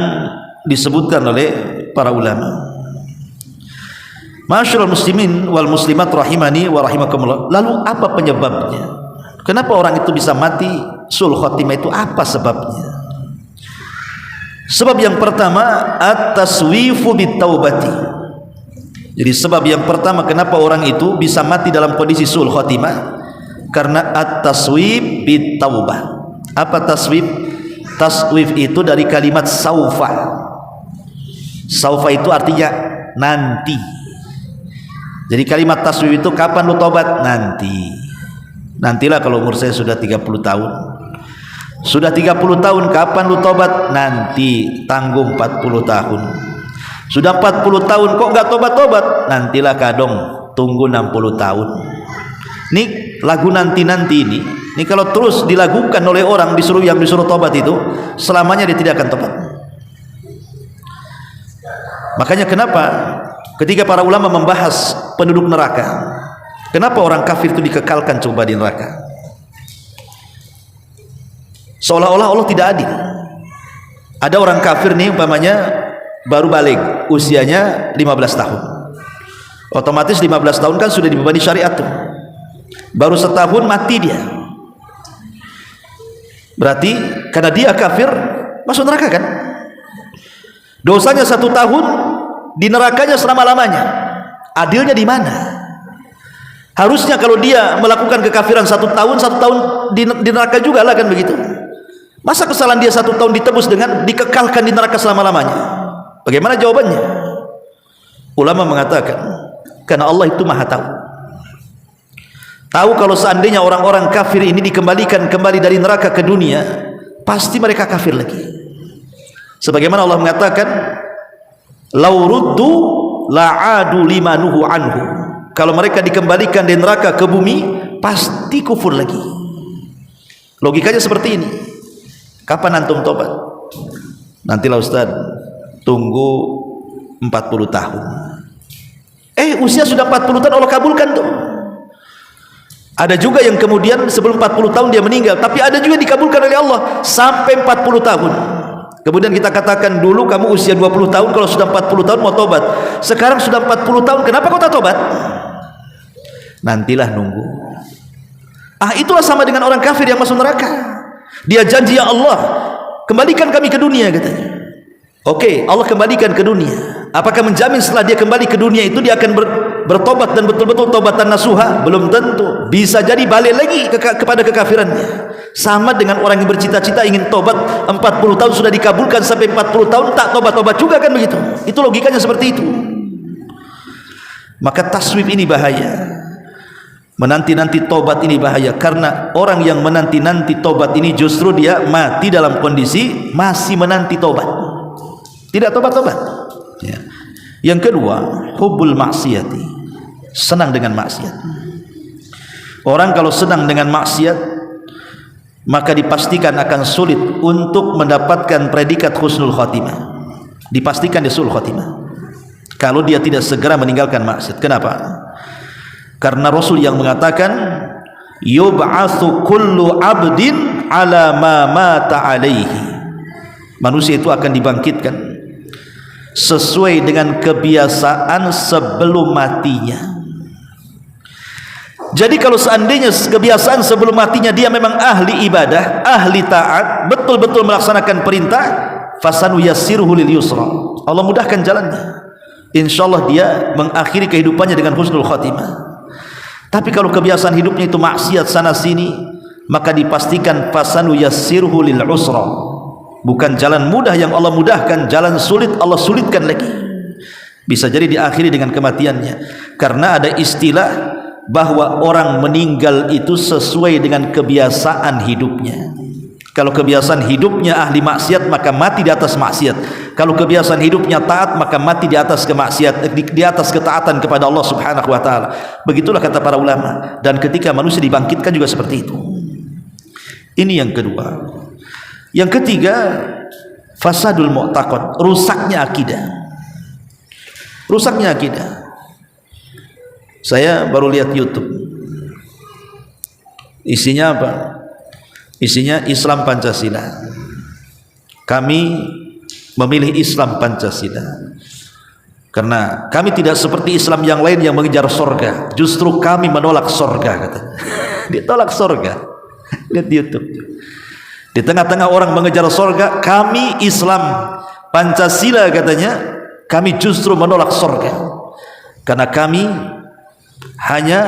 disebutkan oleh para ulama. Ma'asyiral muslimin wal muslimat rahimani wa rahimakumullah. Lalu apa penyebabnya? Kenapa orang itu bisa mati su'ul khatimah itu? Apa sebabnya? Sebab yang pertama at-taswifu bit-taubati. Jadi sebab yang pertama kenapa orang itu bisa mati dalam kondisi su'ul khatimah, karena at-taswif bit-taubah. Apa taswif? Taswif itu dari kalimat saufa. Saufa itu artinya nanti. Jadi kalimat taswif itu kapan lu tobat? Nanti. Nantilah kalau umur saya sudah 30 tahun. Sudah 30 tahun kapan lu tobat? Nanti. Tanggung 40 tahun. Sudah 40 tahun kok enggak tobat-tobat? Nantilah kadong, tunggu 60 tahun. Nih lagu nanti-nanti ini Ini kalau terus dilakukan oleh orang yang disuruh tobat itu, selamanya dia tidak akan tobat. Makanya kenapa ketika para ulama membahas penduduk neraka, kenapa orang kafir itu dikekalkan coba di neraka? Seolah-olah Allah tidak adil. Ada orang kafir nih umpamanya baru balik, usianya 15 tahun. Otomatis 15 tahun kan sudah dibebani syariat tuh. Baru setahun mati dia. Berarti karena dia kafir masuk neraka kan? Dosanya 1 tahun, di nerakanya selama-lamanya. Adilnya di mana? Harusnya kalau dia melakukan kekafiran 1 tahun di neraka juga lah kan begitu. Masa kesalahan dia 1 tahun ditebus dengan dikekalkan di neraka selama-lamanya? Bagaimana jawabannya? Ulama mengatakan, karena Allah itu maha tahu kalau seandainya orang-orang kafir ini dikembalikan kembali dari neraka ke dunia, pasti mereka kafir lagi. Sebagaimana Allah mengatakan, lau ruddu la'adu limanuhu anhu. Kalau mereka dikembalikan dari neraka ke bumi, pasti kufur lagi. Logikanya seperti ini. Kapan antum tobat? Nantilah Ustaz, tunggu 40 tahun. Usia sudah 40 tahun Allah kabulkan tuh. Ada juga yang kemudian sebelum 40 tahun dia meninggal, tapi ada juga dikabulkan oleh Allah sampai 40 tahun. Kemudian kita katakan, dulu kamu usia 20 tahun, kalau sudah 40 tahun mau tobat. Sekarang sudah 40 tahun, kenapa kau tak tobat? Nantilah nunggu. Itulah sama dengan orang kafir yang masuk neraka. Dia janji, ya Allah, kembalikan kami ke dunia katanya. Oke, Allah kembalikan ke dunia. Apakah menjamin setelah dia kembali ke dunia itu dia akan bertobat dan betul-betul tobatan nasuha? Belum tentu. Bisa jadi balik lagi kepada kekafirannya. Sama dengan orang yang bercita-cita ingin tobat 40 tahun sudah dikabulkan, sampai 40 tahun tak tobat-tobat juga kan begitu. Itu logikanya seperti itu. Maka taswif ini bahaya. Menanti-nanti tobat ini bahaya, karena orang yang menanti-nanti tobat ini justru dia mati dalam kondisi masih menanti tobat, tidak tobat-tobat ya. Yang kedua, hubbul maksiati, senang dengan maksiat. Orang kalau senang dengan maksiat, maka dipastikan akan sulit untuk mendapatkan predikat husnul khotimah. Dipastikan dia sul khotimah kalau dia tidak segera meninggalkan maksiat. Kenapa? Karena Rasul yang mengatakan, yub'atsu kullu 'abdin 'ala ma mata 'alaihi. Manusia itu akan dibangkitkan sesuai dengan kebiasaan sebelum matinya. Jadi kalau seandainya kebiasaan sebelum matinya dia memang ahli ibadah, ahli taat, betul-betul melaksanakan perintah, fasanu yassiruhu lil yusra. Allah mudahkan jalannya. Insyaallah dia mengakhiri kehidupannya dengan husnul khatimah. Tapi kalau kebiasaan hidupnya itu maksiat sana sini, maka dipastikan fasanu yassiruhu lil usra. Bukan jalan mudah yang Allah mudahkan, jalan sulit Allah sulitkan lagi. Bisa jadi diakhiri dengan kematiannya. Karena ada istilah bahwa orang meninggal itu sesuai dengan kebiasaan hidupnya. Kalau kebiasaan hidupnya ahli maksiat, maka mati di atas maksiat. Kalau kebiasaan hidupnya taat, maka mati di atas kemaksiat, di atas ketaatan kepada Allah Subhanahu wa taala. Begitulah kata para ulama. Dan ketika manusia dibangkitkan juga seperti itu. Ini yang kedua. Yang ketiga, fasadul mu'taqad, rusaknya akidah. Rusaknya akidah. Saya baru lihat YouTube. Isinya apa? Isinya Islam Pancasila. Kami memilih Islam Pancasila karena kami tidak seperti Islam yang lain yang mengejar sorga. Justru kami menolak sorga, katanya. Ditolak sorga. Lihat di YouTube. Di tengah-tengah orang mengejar sorga, kami Islam Pancasila katanya, kami justru menolak sorga karena kami hanya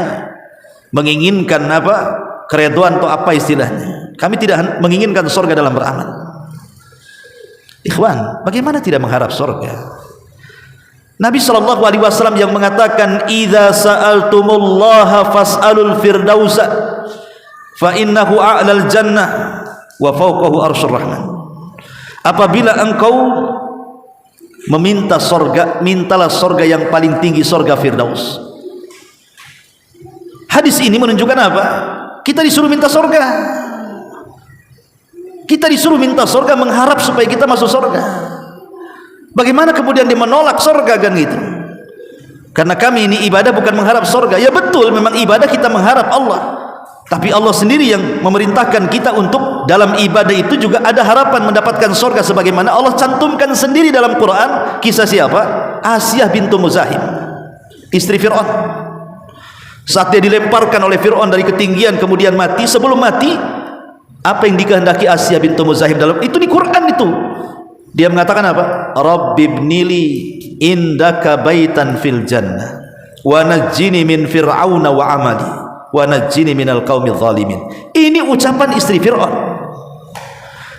menginginkan apa? Keredoan atau apa istilahnya. Kami tidak menginginkan surga dalam beramal. Ikhwan, bagaimana tidak mengharap surga? Nabi SAW yang mengatakan, idza sa'altumullaha fas'alul firdausa fa innahu a'lal jannah wa fawqahu arsyur rahman. Apabila engkau meminta surga, mintalah surga yang paling tinggi, surga firdaus. Hadis ini menunjukkan apa? Kita disuruh minta surga. Kita disuruh minta surga, mengharap supaya kita masuk surga. Bagaimana kemudian dia menolak surga kan gitu? Karena kami ini ibadah bukan mengharap surga. Ya betul, memang ibadah kita mengharap Allah. Tapi Allah sendiri yang memerintahkan kita untuk dalam ibadah itu juga ada harapan mendapatkan surga, sebagaimana Allah cantumkan sendiri dalam Quran kisah siapa? Asyah bintu Muzahim, istri Fir'aun. Saat dia dilemparkan oleh Fir'aun dari ketinggian kemudian mati, sebelum mati apa yang dikehendaki Asyah bintu Muzahim dalam itu di Quran itu? Dia mengatakan apa? Rabbibnili indaka baitan fil jannah wa najjini min fir'auna wa amali wa najjini minal qaumidz zalimin. Ini ucapan istri Fir'aun.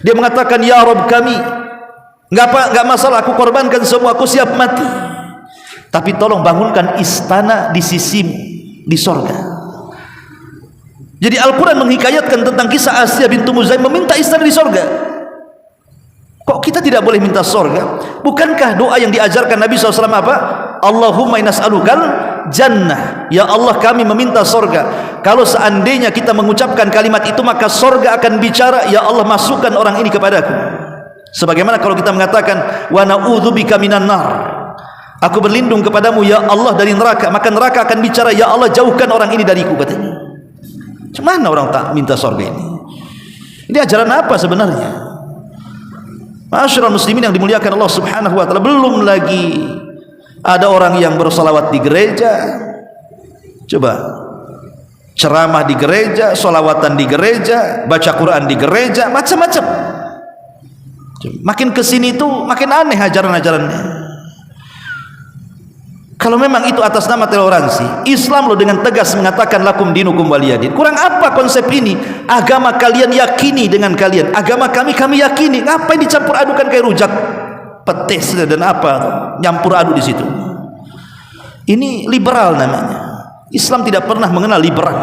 Dia mengatakan, ya Rabb kami, enggak masalah, aku korbankan semua, aku siap mati, tapi tolong bangunkan istana di sisimu di sorga. Jadi Al-Quran menghikayatkan tentang kisah Asyah bintu Muzahim meminta istana di sorga. Kok kita tidak boleh minta sorga? Bukankah doa yang diajarkan Nabi SAW apa? Allahumma inas'alukal jannah, ya Allah kami meminta sorga. Kalau seandainya kita mengucapkan kalimat itu, maka sorga akan bicara, ya Allah masukkan orang ini kepadaku. Sebagaimana kalau kita mengatakan wa na'udzubika minan nar, aku berlindung kepadamu ya Allah dari neraka, maka neraka akan bicara, ya Allah jauhkan orang ini dariku, katanya. Cuman orang tak minta sorga ini? Ini ajaran apa sebenarnya? Ma'asyiral muslimin yang dimuliakan Allah Subhanahu wa taala, belum lagi ada orang yang bersolawat di gereja. Coba, ceramah di gereja, solawatan di gereja, baca Quran di gereja, macam-macam. Makin kesini itu makin aneh ajaran-ajarannya. Kalau memang itu atas nama toleransi, Islam loh dengan tegas mengatakan lakum dinukum waliyadin. Kurang apa konsep ini? Agama kalian yakini dengan kalian, agama kami yakini. Ngapain dicampur adukan kayak rujak petis dan apa nyampur adu di situ? Ini liberal namanya. Islam tidak pernah mengenal liberal.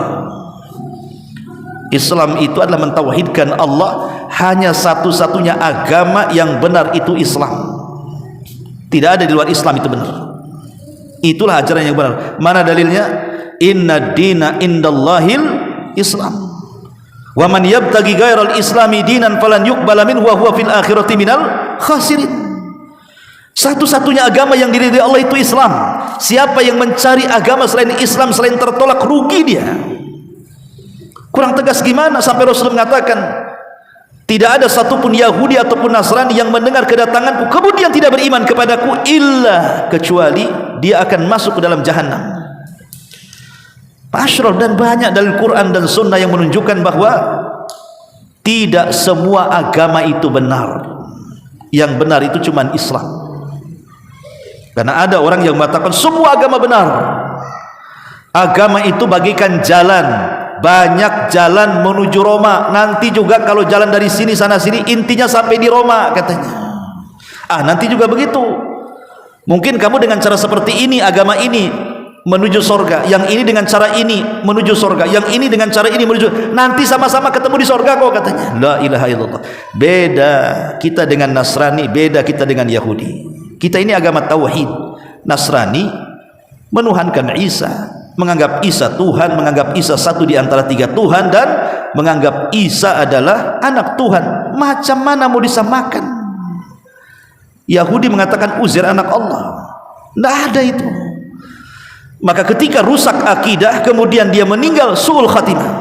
Islam itu adalah mentauhidkan Allah, hanya satu-satunya agama yang benar itu Islam. Tidak ada di luar Islam itu benar. Itulah ajaran yang benar. Mana dalilnya? Inna dina indallahil Islam. Wa man yabtaghi ghairal islami dinan falan yuqbala minhu wa huwa fil akhirati minal khasirin. Satu-satunya agama yang diridhai Allah itu Islam. Siapa yang mencari agama selain Islam, selain tertolak, rugi dia. Kurang tegas gimana sampai Rasul mengatakan tidak ada satupun Yahudi ataupun Nasrani yang mendengar kedatanganku kemudian tidak beriman kepadaku illa kecuali dia akan masuk ke dalam jahanam. Pasrah, dan banyak dari Quran dan Sunnah yang menunjukkan bahwa tidak semua agama itu benar. Yang benar itu cuma Islam. Karena ada orang yang mengatakan semua agama benar. Agama itu bagikan jalan, banyak jalan menuju Roma. Nanti juga kalau jalan dari sini sana sini intinya sampai di Roma, katanya. Nanti juga begitu. Mungkin kamu dengan cara seperti ini agama ini menuju surga, yang ini dengan cara ini menuju surga, yang ini dengan cara ini menuju, nanti sama-sama ketemu di surga kok, katanya. La ilaha illallah. Beda kita dengan Nasrani, beda kita dengan Yahudi. Kita ini agama tauhid. Nasrani menuhankan Isa, menganggap Isa Tuhan, menganggap Isa satu di antara tiga Tuhan, dan menganggap Isa adalah anak Tuhan. Macam mana mau disamakan? Yahudi mengatakan Uzair anak Allah. Tidak ada itu. Maka ketika rusak akidah, kemudian dia meninggal su'ul khatimah.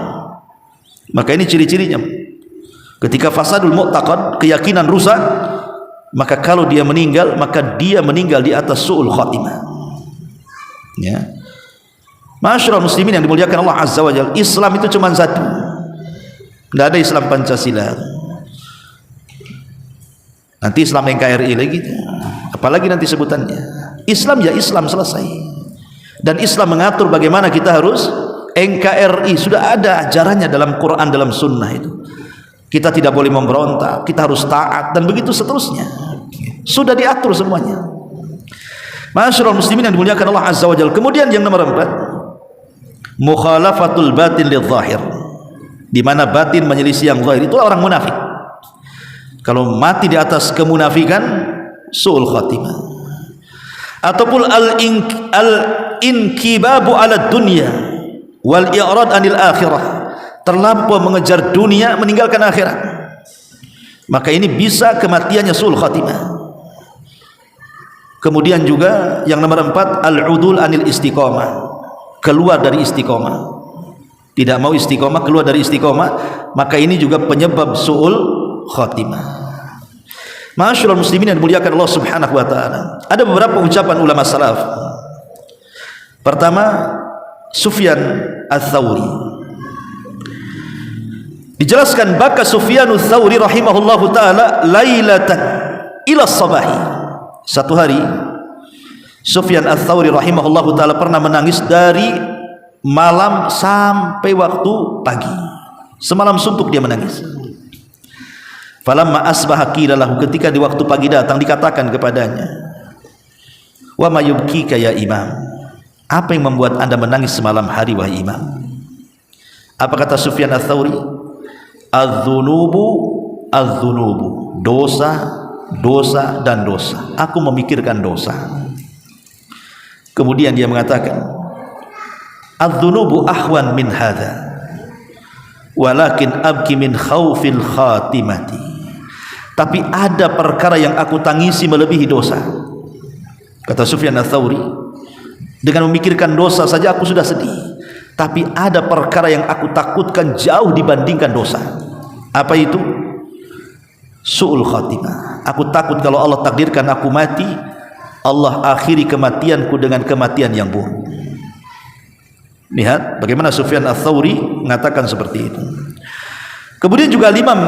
Maka ini ciri-cirinya. Ketika fasadul mu'taqad, keyakinan rusak, maka kalau dia meninggal, maka dia meninggal di atas su'ul khatimah. Ya. Masyarul muslimin yang dimuliakan Allah Azza wa Jalla, Islam itu cuma satu. Tidak ada Islam Pancasila. Nanti Islam NKRI lagi, apalagi nanti sebutannya. Islam ya Islam, selesai. Dan Islam mengatur bagaimana kita harus NKRI, sudah ada ajarannya dalam Quran, dalam Sunnah itu. Kita tidak boleh memberontak, kita harus taat, dan begitu seterusnya. Sudah diatur semuanya. Masyarul muslimin yang dimuliakan Allah Azza wa Jalla. Kemudian yang nomor 4, mukhalafatul batin lidh-dhahir, di mana batin menyelisih yang zahir. Itulah orang munafik. Kalau mati di atas kemunafikan, su'ul khatimah. Ataupun al-inkibabu ala dunya wal i'rad anil akhirah, terlampau mengejar dunia, meninggalkan akhirat, maka ini bisa kematiannya su'ul khatimah. Kemudian juga yang nomor 4, al-udul anil istiqomah, keluar dari istiqomah, tidak mau istiqomah, keluar dari istiqomah, maka ini juga penyebab su'ul khatimah. Ma'asyiral muslimin yang dimuliakan Allah Subhanahu wa taala, ada beberapa ucapan ulama salaf. Pertama, Sufyan Ats-Tsauri. Dijelaskan baka Sufyan Ats-Tsauri rahimahullahu taala lailatan ila sabahi. Satu hari Sufyan Ats-Tsauri rahimahullahu taala pernah menangis dari malam sampai waktu pagi. Semalam suntuk dia menangis. Falamma asbaha qila lahu, ketika di waktu pagi datang dikatakan kepadanya, wa ma yubkika ya imam, apa yang membuat anda menangis semalam hari wahai imam? Apa kata Sufyan Ats-Tsauri? Az-dzunubu az-dzunubu, dosa, dosa dan dosa. Aku memikirkan dosa. Kemudian dia mengatakan, az-dzunubu ahwan min hadza, walakin abki min khaufil khatimati. Tapi ada perkara yang aku tangisi melebihi dosa. Kata Sufyan Ats-Tsauri, dengan memikirkan dosa saja aku sudah sedih, tapi ada perkara yang aku takutkan jauh dibandingkan dosa. Apa itu? Su'ul khatimah. Aku takut kalau Allah takdirkan aku mati, Allah akhiri kematianku dengan kematian yang buruk. Lihat bagaimana Sufyan Ats-Tsauri mengatakan seperti itu. Kemudian juga Imam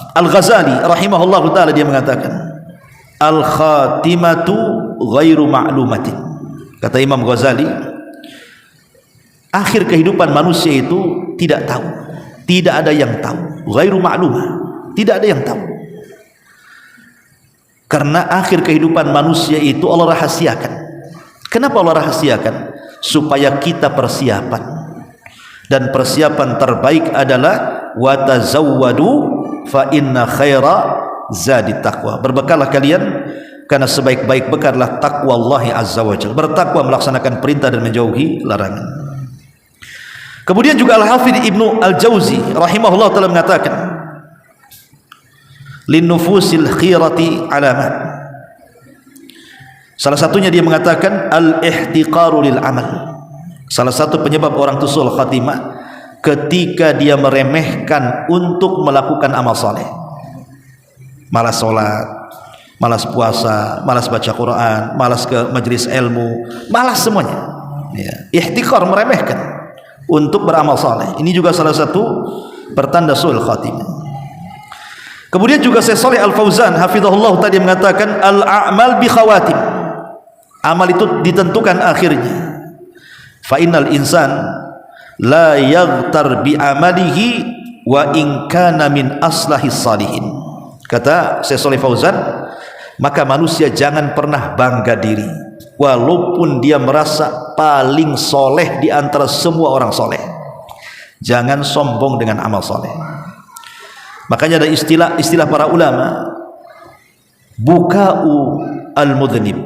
Al-Ghazali rahimahullahu taala, dia mengatakan, al-khatimatu ghairu ma'lumatin. Kata Imam Ghazali, akhir kehidupan manusia itu tidak tahu, tidak ada yang tahu. Ghairu ma'lumah, tidak ada yang tahu. Karena akhir kehidupan manusia itu Allah rahasiakan. Kenapa Allah rahasiakan? Supaya kita persiapan, dan persiapan terbaik adalah wa tazawwadu fa inna khaira zadi taqwa. Berbekallah kalian, karena sebaik-baik bekal adalah takwa Allah azza wa jalla, bertakwa, melaksanakan perintah dan menjauhi larangan. Kemudian juga Al-Hafidz Ibnu Al-Jauzi rahimahullah taala mengatakan, lin nufusil khirati alamat. Salah satunya dia mengatakan al-ihtiqaru lil amal. Salah satu penyebab orang itu su'ul khatimah ketika dia meremehkan untuk melakukan amal saleh. Malas salat, malas puasa, malas baca Quran, malas ke majelis ilmu, malas semuanya. Ya, ihtiqar, meremehkan untuk beramal saleh. Ini juga salah satu pertanda su'ul khatimah. Kemudian juga Syekh Shalih Al-Fauzan hafizahullah tadi mengatakan al-a'mal bi khawatim. Amal itu ditentukan akhirnya. Fa innal insan la yaghtar bi amalihi wa in kana min aslahis salihin. Kata Syekh Shalih Fauzan, maka manusia jangan pernah bangga diri walaupun dia merasa paling soleh di antara semua orang soleh. Jangan sombong dengan amal soleh. Makanya ada istilah para ulama, buka'u al-mudhnib,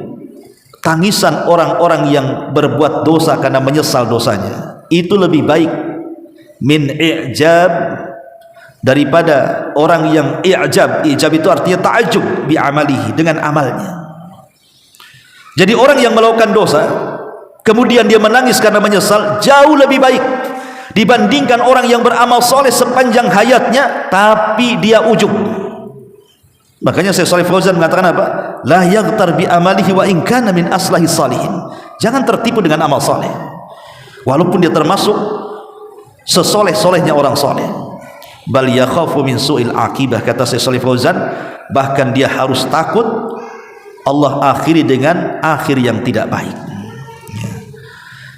tangisan orang-orang yang berbuat dosa karena menyesal dosanya, itu lebih baik min i'jab, daripada orang yang i'jab. I'jab itu artinya ta'ajub bi amalihi, dengan amalnya. Jadi orang yang melakukan dosa kemudian dia menangis karena menyesal, jauh lebih baik dibandingkan orang yang beramal soleh sepanjang hayatnya tapi dia ujub. Makanya Syekh Shalih Fauzan mengatakan apa? La yaghtar bi amalihi wa in kana min aslahis salihin. Jangan tertipu dengan amal soleh walaupun dia termasuk sesoleh-solehnya orang soleh. Bal yakhafu min su'il akibah, kata Syekh Shalih Fauzan, bahkan dia harus takut Allah akhiri dengan akhir yang tidak baik.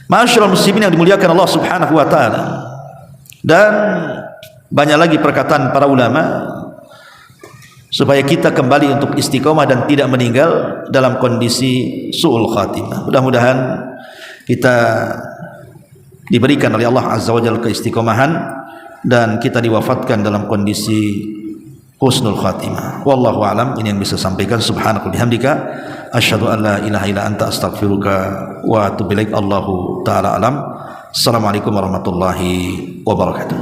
Ma'asyiral muslimin yang dimuliakan Allah Subhanahu wa taala. Dan banyak lagi perkataan para ulama supaya kita kembali untuk istiqomah dan tidak meninggal dalam kondisi su'ul khatimah. Mudah-mudahan kita diberikan oleh Allah Azza wa Jalla keistiqomahan dan kita diwafatkan dalam kondisi husnul khatimah. Wallahu a'lam. Ini yang bisa sampaikan. Subhanaka bihamdika asyhadu an la ilaha illa anta astaghfiruka wa atubu ilaik. Allahu taala alam. Assalamualaikum warahmatullahi wabarakatuh.